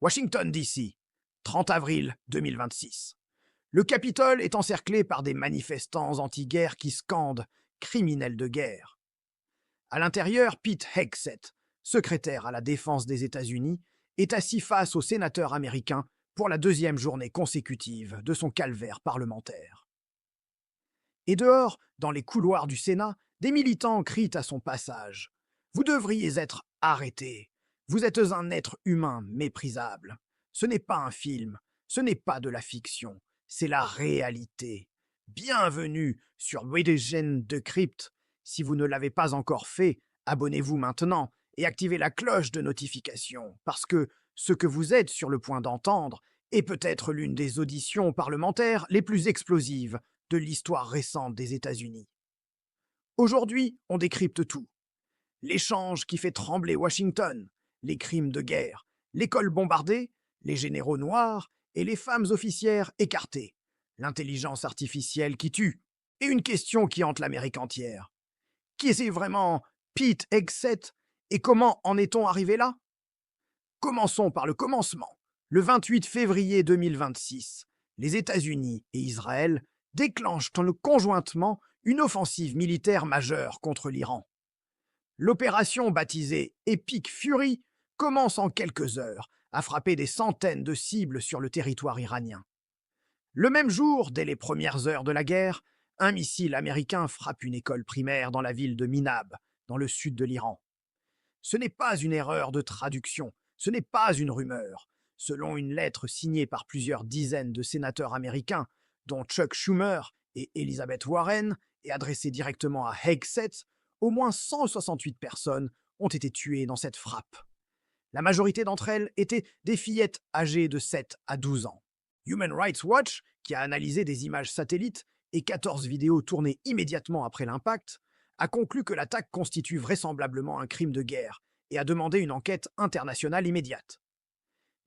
Washington, D.C., 30 avril 2026. Le Capitole est encerclé par des manifestants anti-guerre qui scandent « criminels de guerre ». À l'intérieur, Pete Hegseth, secrétaire à la défense des États-Unis, est assis face aux sénateurs américains pour la deuxième journée consécutive de son calvaire parlementaire. Et dehors, dans les couloirs du Sénat, des militants crient à son passage « Vous devriez être arrêté. Vous êtes un être humain méprisable. Ce n'est pas un film, ce n'est pas de la fiction, c'est la réalité. Bienvenue sur Religion Decrypt. Si vous ne l'avez pas encore fait, abonnez-vous maintenant et activez la cloche de notification, parce que ce que vous êtes sur le point d'entendre est peut-être l'une des auditions parlementaires les plus explosives de l'histoire récente des États-Unis. Aujourd'hui, on décrypte tout. L'échange qui fait trembler Washington, les crimes de guerre, l'école bombardée, les généraux noirs et les femmes officières écartées, l'intelligence artificielle qui tue, et une question qui hante l'Amérique entière. Qui est vraiment Pete Hegseth et comment en est-on arrivé là? Commençons par le commencement. Le 28 février 2026, les États-Unis et Israël déclenchent conjointement une offensive militaire majeure contre l'Iran. L'opération baptisée Epic Fury commence en quelques heures à frapper des centaines de cibles sur le territoire iranien. Le même jour, dès les premières heures de la guerre, un missile américain frappe une école primaire dans la ville de Minab, dans le sud de l'Iran. Ce n'est pas une erreur de traduction, ce n'est pas une rumeur. Selon une lettre signée par plusieurs dizaines de sénateurs américains, dont Chuck Schumer et Elizabeth Warren, et adressée directement à Hegseth, au moins 168 personnes ont été tuées dans cette frappe. La majorité d'entre elles étaient des fillettes âgées de 7 à 12 ans. Human Rights Watch, qui a analysé des images satellites et 14 vidéos tournées immédiatement après l'impact, a conclu que l'attaque constitue vraisemblablement un crime de guerre et a demandé une enquête internationale immédiate.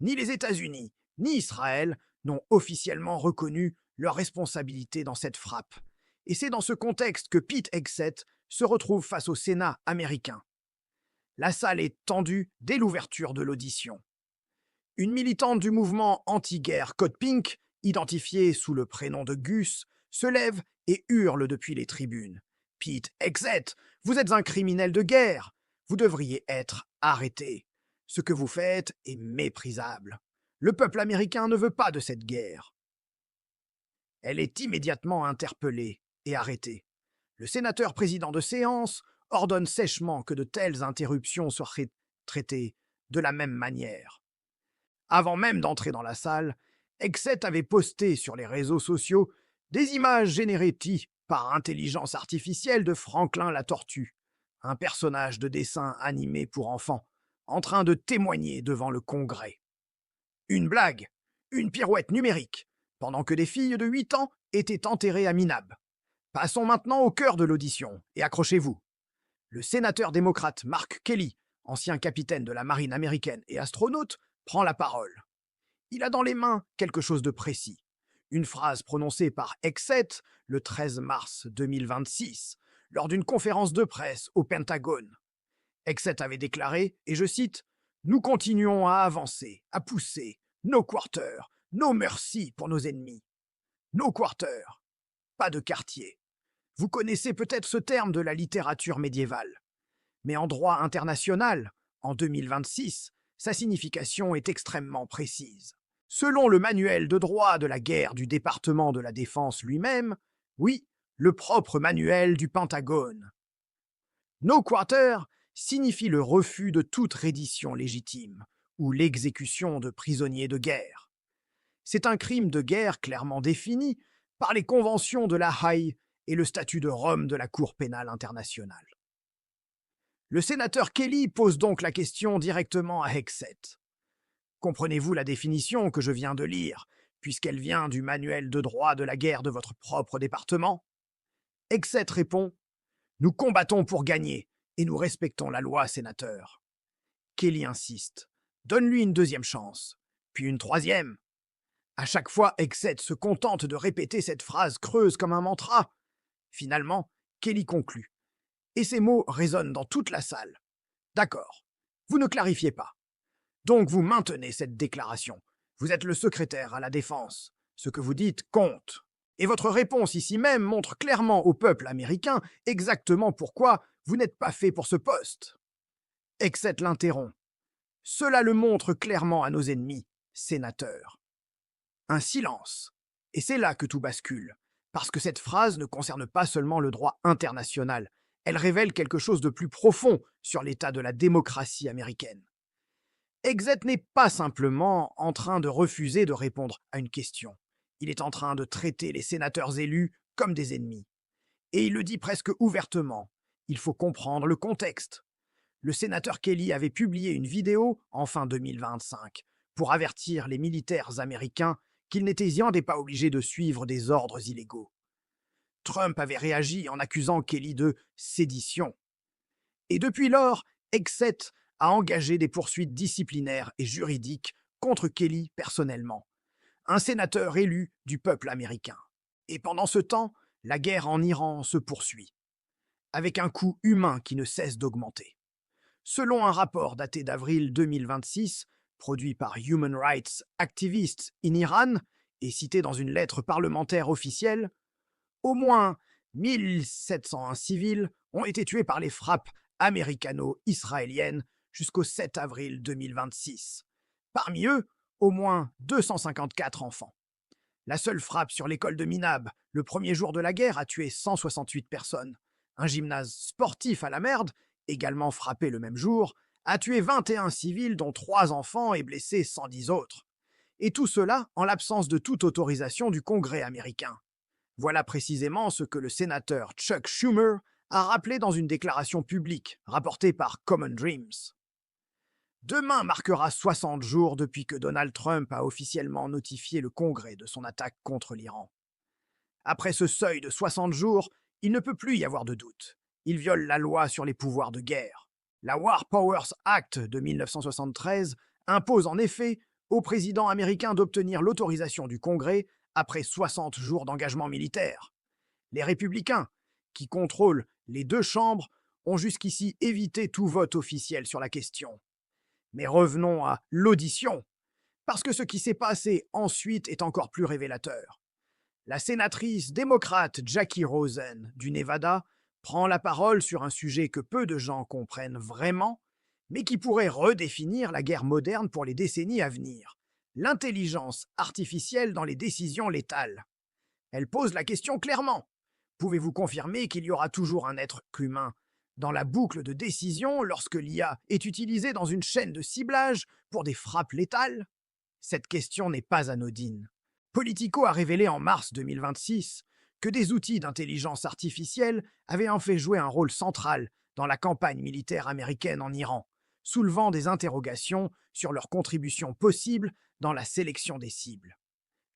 Ni les États-Unis, ni Israël n'ont officiellement reconnu leur responsabilité dans cette frappe. Et c'est dans ce contexte que Pete Hegseth se retrouve face au Sénat américain. La salle est tendue dès l'ouverture de l'audition. Une militante du mouvement anti-guerre Code Pink, identifiée sous le prénom de Gus, se lève et hurle depuis les tribunes. « Pete Hegseth, vous êtes un criminel de guerre. Vous devriez être arrêté. Ce que vous faites est méprisable. Le peuple américain ne veut pas de cette guerre. » Elle est immédiatement interpellée et arrêtée. Le sénateur président de séance ordonne sèchement que de telles interruptions soient traitées de la même manière. Avant même d'entrer dans la salle, Hegseth avait posté sur les réseaux sociaux des images générées par intelligence artificielle de Franklin la Tortue, un personnage de dessin animé pour enfants, en train de témoigner devant le Congrès. Une blague, une pirouette numérique, pendant que des filles de 8 ans étaient enterrées à Minab. Passons maintenant au cœur de l'audition, et accrochez-vous. Le sénateur démocrate Mark Kelly, ancien capitaine de la marine américaine et astronaute, prend la parole. Il a dans les mains quelque chose de précis. Une phrase prononcée par Hegseth le 13 mars 2026, lors d'une conférence de presse au Pentagone. Hegseth avait déclaré, et je cite, « Nous continuons à avancer, à pousser, no quarter, no mercy pour nos ennemis. No quarter, pas de quartier. » Vous connaissez peut-être ce terme de la littérature médiévale. Mais en droit international, en 2026, sa signification est extrêmement précise. Selon le manuel de droit de la guerre du département de la Défense lui-même, oui, le propre manuel du Pentagone. No quarter signifie le refus de toute reddition légitime ou l'exécution de prisonniers de guerre. C'est un crime de guerre clairement défini par les conventions de La Haye et le statut de Rome de la Cour pénale internationale. Le sénateur Kelly pose donc la question directement à Hegseth. Comprenez-vous la définition que je viens de lire, puisqu'elle vient du manuel de droit de la guerre de votre propre département? Hegseth répond « Nous combattons pour gagner, et nous respectons la loi, sénateur. » Kelly insiste « Donne-lui une deuxième chance, puis une troisième. » À chaque fois, Hegseth se contente de répéter cette phrase creuse comme un mantra. Finalement, Kelly conclut. Et ces mots résonnent dans toute la salle. D'accord, vous ne clarifiez pas. Donc vous maintenez cette déclaration. Vous êtes le secrétaire à la défense. Ce que vous dites compte. Et votre réponse ici même montre clairement au peuple américain exactement pourquoi vous n'êtes pas fait pour ce poste. Hegseth l'interrompt. Cela le montre clairement à nos ennemis, sénateurs. Un silence. Et c'est là que tout bascule. Parce que cette phrase ne concerne pas seulement le droit international. Elle révèle quelque chose de plus profond sur l'état de la démocratie américaine. Hegseth n'est pas simplement en train de refuser de répondre à une question. Il est en train de traiter les sénateurs élus comme des ennemis. Et il le dit presque ouvertement. Il faut comprendre le contexte. Le sénateur Kelly avait publié une vidéo en fin 2025 pour avertir les militaires américains qu'ils n'étaient pas obligés de suivre des ordres illégaux. Trump avait réagi en accusant Kelly de sédition. Et depuis lors, Hegseth a engagé des poursuites disciplinaires et juridiques contre Kelly personnellement, un sénateur élu du peuple américain. Et pendant ce temps, la guerre en Iran se poursuit, avec un coût humain qui ne cesse d'augmenter. Selon un rapport daté d'avril 2026, produit par Human Rights Activists in Iran et cité dans une lettre parlementaire officielle, au moins 1701 civils ont été tués par les frappes américano-israéliennes jusqu'au 7 avril 2026. Parmi eux, au moins 254 enfants. La seule frappe sur l'école de Minab, le premier jour de la guerre, a tué 168 personnes. Un gymnase sportif à la Merde, également frappé le même jour, a tué 21 civils dont 3 enfants et blessé 110 autres. Et tout cela en l'absence de toute autorisation du Congrès américain. Voilà précisément ce que le sénateur Chuck Schumer a rappelé dans une déclaration publique rapportée par Common Dreams. Demain marquera 60 jours depuis que Donald Trump a officiellement notifié le Congrès de son attaque contre l'Iran. Après ce seuil de 60 jours, il ne peut plus y avoir de doute. Il viole la loi sur les pouvoirs de guerre. La War Powers Act de 1973 impose en effet au président américain d'obtenir l'autorisation du Congrès après 60 jours d'engagement militaire. Les républicains, qui contrôlent les deux chambres, ont jusqu'ici évité tout vote officiel sur la question. Mais revenons à l'audition, parce que ce qui s'est passé ensuite est encore plus révélateur. La sénatrice démocrate Jackie Rosen du Nevada prend la parole sur un sujet que peu de gens comprennent vraiment, mais qui pourrait redéfinir la guerre moderne pour les décennies à venir. L'intelligence artificielle dans les décisions létales. Elle pose la question clairement. Pouvez-vous confirmer qu'il y aura toujours un être humain dans la boucle de décision lorsque l'IA est utilisée dans une chaîne de ciblage pour des frappes létales? Cette question n'est pas anodine. Politico a révélé en mars 2026 que des outils d'intelligence artificielle avaient en fait joué un rôle central dans la campagne militaire américaine en Iran, soulevant des interrogations sur leur contribution possible dans la sélection des cibles.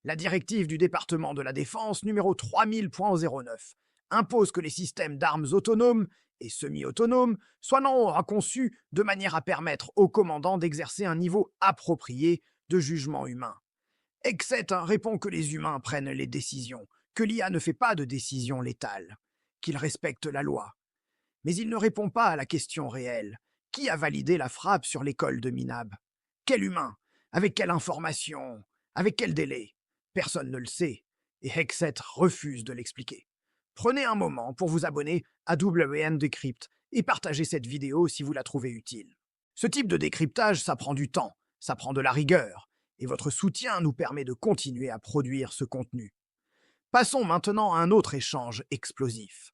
La directive du département de la Défense numéro 3000.09 impose que les systèmes d'armes autonomes et semi-autonomes soient non conçus de manière à permettre aux commandants d'exercer un niveau approprié de jugement humain. Hegseth répond que les humains prennent les décisions, que l'IA ne fait pas de décision létale, qu'il respecte la loi. Mais il ne répond pas à la question réelle. Qui a validé la frappe sur l'école de Minab? Quel humain? Avec quelle information? Avec quel délai? Personne ne le sait, et Hegseth refuse de l'expliquer. Prenez un moment pour vous abonner à WN Decrypt et partagez cette vidéo si vous la trouvez utile. Ce type de décryptage, ça prend du temps, ça prend de la rigueur, et votre soutien nous permet de continuer à produire ce contenu. Passons maintenant à un autre échange explosif.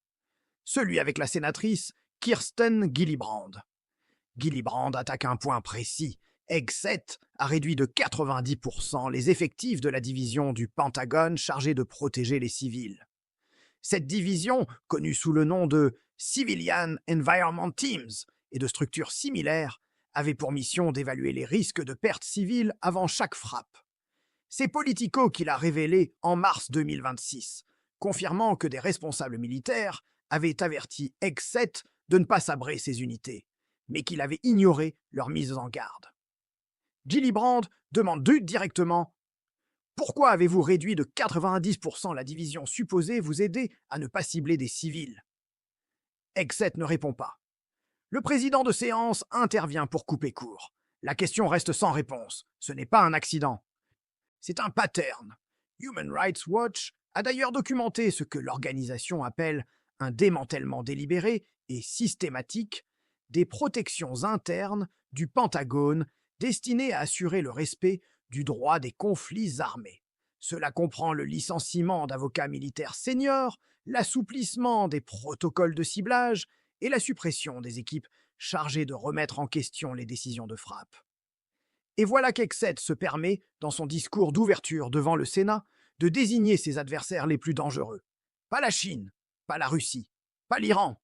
Celui avec la sénatrice Kirsten Gillibrand. Gillibrand attaque un point précis. Hegseth a réduit de 90% les effectifs de la division du Pentagone chargée de protéger les civils. Cette division, connue sous le nom de Civilian Environment Teams et de structures similaires, avait pour mission d'évaluer les risques de pertes civiles avant chaque frappe. C'est Politico qui l'a révélé en mars 2026, confirmant que des responsables militaires avaient averti Hegseth de ne pas sabrer ses unités, mais qu'il avait ignoré leur mise en garde. Gillibrand demande directement « Pourquoi avez-vous réduit de 90% la division supposée vous aider à ne pas cibler des civils ?» Hegseth ne répond pas. Le président de séance intervient pour couper court. La question reste sans réponse. Ce n'est pas un accident. C'est un pattern. Human Rights Watch a d'ailleurs documenté ce que l'organisation appelle un démantèlement délibéré et systématique des protections internes du Pentagone destinées à assurer le respect du droit des conflits armés. Cela comprend le licenciement d'avocats militaires seniors, l'assouplissement des protocoles de ciblage et la suppression des équipes chargées de remettre en question les décisions de frappe. Et voilà qu'Hegseth se permet, dans son discours d'ouverture devant le Sénat, de désigner ses adversaires les plus dangereux. Pas la Chine, pas la Russie, pas l'Iran,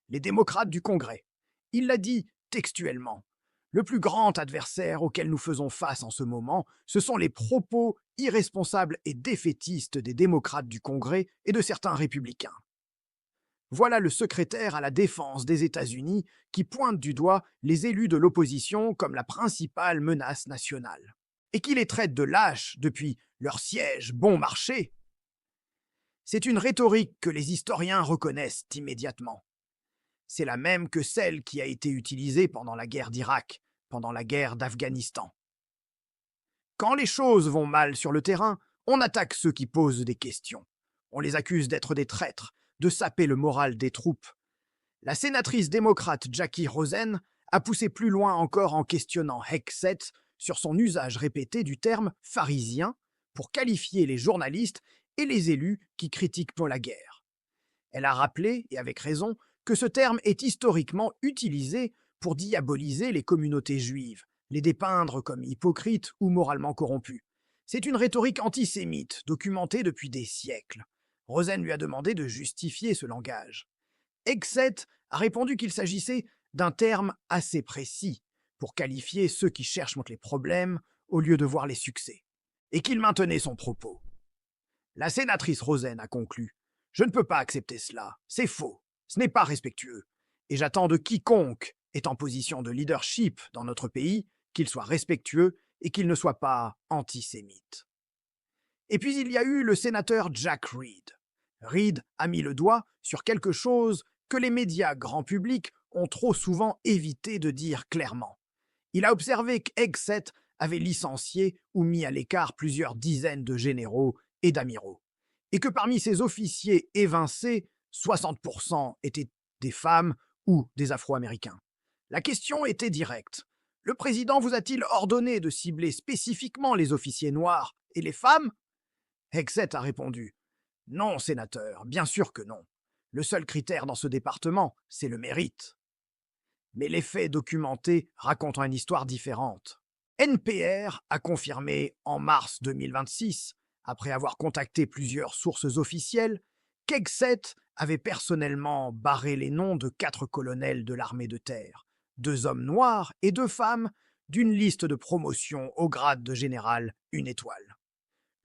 les démocrates du Congrès. Il l'a dit textuellement. Le plus grand adversaire auquel nous faisons face en ce moment, ce sont les propos irresponsables et défaitistes des démocrates du Congrès et de certains républicains. Voilà le secrétaire à la défense des États-Unis qui pointe du doigt les élus de l'opposition comme la principale menace nationale, et qui les traite de lâches depuis leur siège bon marché. C'est une rhétorique que les historiens reconnaissent immédiatement. C'est la même que celle qui a été utilisée pendant la guerre d'Irak, pendant la guerre d'Afghanistan. Quand les choses vont mal sur le terrain, on attaque ceux qui posent des questions. On les accuse d'être des traîtres, de saper le moral des troupes. La sénatrice démocrate Jackie Rosen a poussé plus loin encore en questionnant Hegseth sur son usage répété du terme « pharisien » pour qualifier les journalistes et les élus qui critiquent pour la guerre. Elle a rappelé, et avec raison, que ce terme est historiquement utilisé pour diaboliser les communautés juives, les dépeindre comme hypocrites ou moralement corrompus. C'est une rhétorique antisémite documentée depuis des siècles. Rosen lui a demandé de justifier ce langage. Hegseth a répondu qu'il s'agissait d'un terme assez précis pour qualifier ceux qui cherchent les problèmes au lieu de voir les succès, et qu'il maintenait son propos. La sénatrice Rosen a conclu « Je ne peux pas accepter cela, c'est faux, ce n'est pas respectueux, et j'attends de quiconque est en position de leadership dans notre pays qu'il soit respectueux et qu'il ne soit pas antisémite. » Et puis il y a eu le sénateur Jack Reed. Reed a mis le doigt sur quelque chose que les médias grand public ont trop souvent évité de dire clairement. Il a observé qu'Hegseth avait licencié ou mis à l'écart plusieurs dizaines de généraux et d'amiraux, et que parmi ces officiers évincés, 60% étaient des femmes ou des Afro-Américains. La question était directe. Le président vous a-t-il ordonné de cibler spécifiquement les officiers noirs et les femmes ? Hegseth a répondu « Non, sénateur, bien sûr que non. Le seul critère dans ce département, c'est le mérite. » Mais les faits documentés racontent une histoire différente. NPR a confirmé en mars 2026, après avoir contacté plusieurs sources officielles, qu'Hegseth avait personnellement barré les noms de 4 colonels de l'armée de terre, 2 hommes noirs et 2 femmes, d'une liste de promotion au grade de général 1 étoile.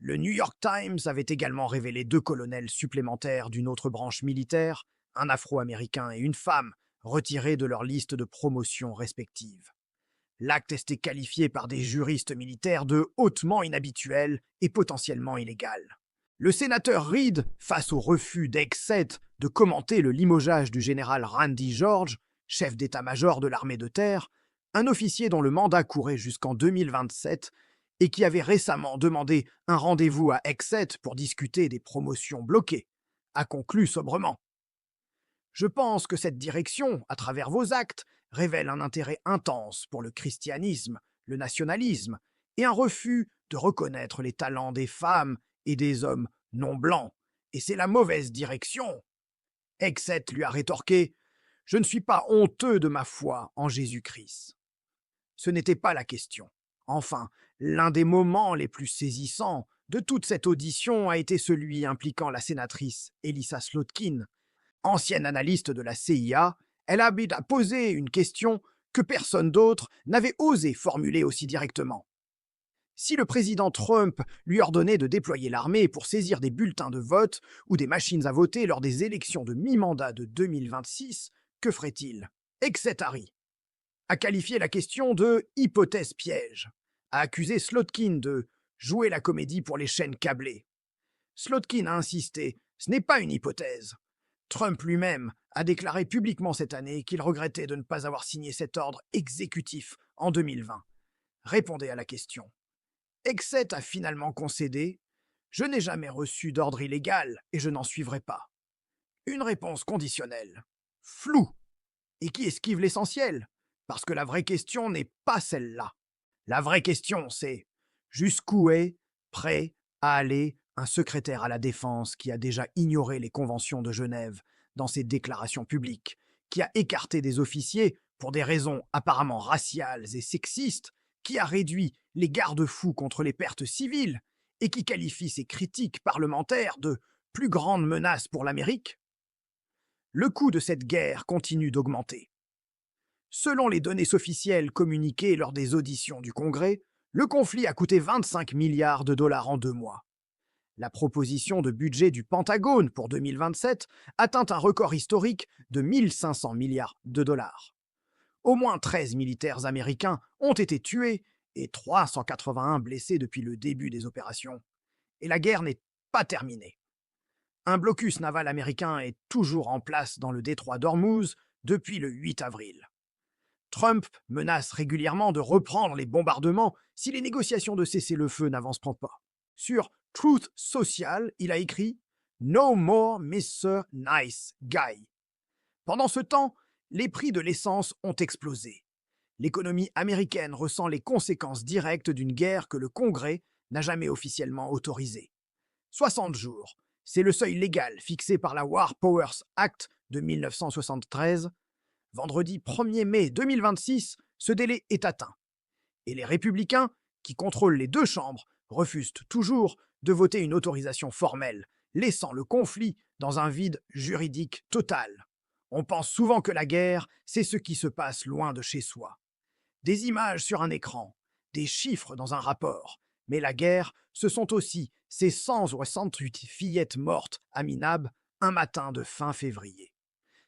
Le New York Times avait également révélé 2 colonels supplémentaires d'une autre branche militaire, un Afro-Américain et une femme, retirés de leur liste de promotion respective. L'acte était qualifié par des juristes militaires de hautement inhabituel et potentiellement illégal. Le sénateur Reed, face au refus d'Hegseth de commenter le limogeage du général Randy George, chef d'état-major de l'armée de terre, un officier dont le mandat courait jusqu'en 2027 et qui avait récemment demandé un rendez-vous à Hegseth pour discuter des promotions bloquées, a conclu sobrement. Je pense que cette direction, à travers vos actes, révèle un intérêt intense pour le christianisme, le nationalisme, et un refus de reconnaître les talents des femmes et des hommes non blancs. Et c'est la mauvaise direction. Hegseth lui a rétorqué « Je ne suis pas honteux de ma foi en Jésus-Christ. » Ce n'était pas la question. Enfin, l'un des moments les plus saisissants de toute cette audition a été celui impliquant la sénatrice Elissa Slotkin. Ancienne analyste de la CIA, elle a posé une question que personne d'autre n'avait osé formuler aussi directement. Si le président Trump lui ordonnait de déployer l'armée pour saisir des bulletins de vote ou des machines à voter lors des élections de mi-mandat de 2026, que ferait-il ? Hegseth a qualifié la question de « hypothèse piège », a accusé Slotkin de « jouer la comédie pour les chaînes câblées ». Slotkin a insisté « ce n'est pas une hypothèse ». Trump lui-même a déclaré publiquement cette année qu'il regrettait de ne pas avoir signé cet ordre exécutif en 2020, Répondez à la question. Exet a finalement concédé. Je n'ai jamais reçu d'ordre illégal et je n'en suivrai pas. Une réponse conditionnelle. Floue. Et qui esquive l'essentiel. Parce que la vraie question n'est pas celle-là. La vraie question, c'est jusqu'où est prêt à aller un secrétaire à la Défense qui a déjà ignoré les conventions de Genève dans ses déclarations publiques, qui a écarté des officiers pour des raisons apparemment raciales et sexistes, qui a réduit les garde-fous contre les pertes civiles et qui qualifie ses critiques parlementaires de plus grandes menaces pour l'Amérique? Le coût de cette guerre continue d'augmenter. Selon les données officielles communiquées lors des auditions du Congrès, le conflit a coûté 25 milliards de dollars en 2 mois. La proposition de budget du Pentagone pour 2027 atteint un record historique de 1500 milliards de dollars. Au moins 13 militaires américains ont été tués et 381 blessés depuis le début des opérations. Et la guerre n'est pas terminée. Un blocus naval américain est toujours en place dans le détroit d'Ormuz depuis le 8 avril. Trump menace régulièrement de reprendre les bombardements si les négociations de cessez-le-feu n'avancent pas. Sur Truth Social, il a écrit « No more Mr. Nice Guy ». Pendant ce temps, les prix de l'essence ont explosé. L'économie américaine ressent les conséquences directes d'une guerre que le Congrès n'a jamais officiellement autorisée. 60 jours, c'est le seuil légal fixé par la War Powers Act de 1973. Vendredi 1er mai 2026, ce délai est atteint. Et les républicains, qui contrôlent les 2 chambres, refusent toujours de voter une autorisation formelle, laissant le conflit dans un vide juridique total. On pense souvent que la guerre, c'est ce qui se passe loin de chez soi. Des images sur un écran, des chiffres dans un rapport. Mais la guerre, ce sont aussi ces 168 fillettes mortes à Minab un matin de fin février.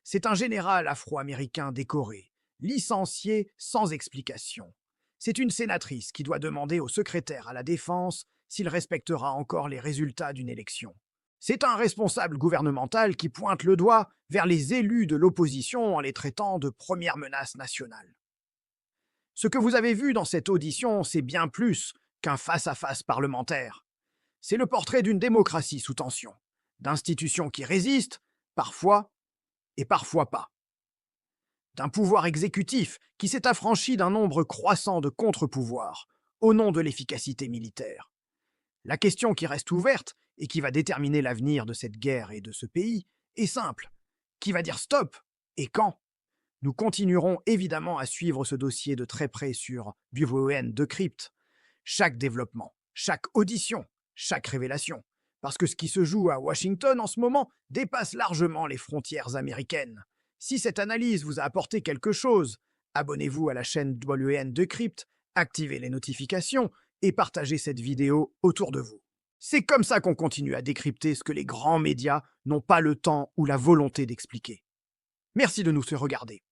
C'est un général afro-américain décoré, licencié sans explication. C'est une sénatrice qui doit demander au secrétaire à la Défense s'il respectera encore les résultats d'une élection. C'est un responsable gouvernemental qui pointe le doigt vers les élus de l'opposition en les traitant de première menace nationale. Ce que vous avez vu dans cette audition, c'est bien plus qu'un face-à-face parlementaire. C'est le portrait d'une démocratie sous tension, d'institutions qui résistent, parfois, et parfois pas. D'un pouvoir exécutif qui s'est affranchi d'un nombre croissant de contre-pouvoirs, au nom de l'efficacité militaire. La question qui reste ouverte, et qui va déterminer l'avenir de cette guerre et de ce pays, est simple. Qui va dire stop? Et quand? Nous continuerons évidemment à suivre ce dossier de très près sur Bureau UN Decrypt. Chaque développement, chaque audition, chaque révélation. Parce que ce qui se joue à Washington en ce moment dépasse largement les frontières américaines. Si cette analyse vous a apporté quelque chose, abonnez-vous à la chaîne WN Decrypt, activez les notifications et partagez cette vidéo autour de vous. C'est comme ça qu'on continue à décrypter ce que les grands médias n'ont pas le temps ou la volonté d'expliquer. Merci de nous regarder.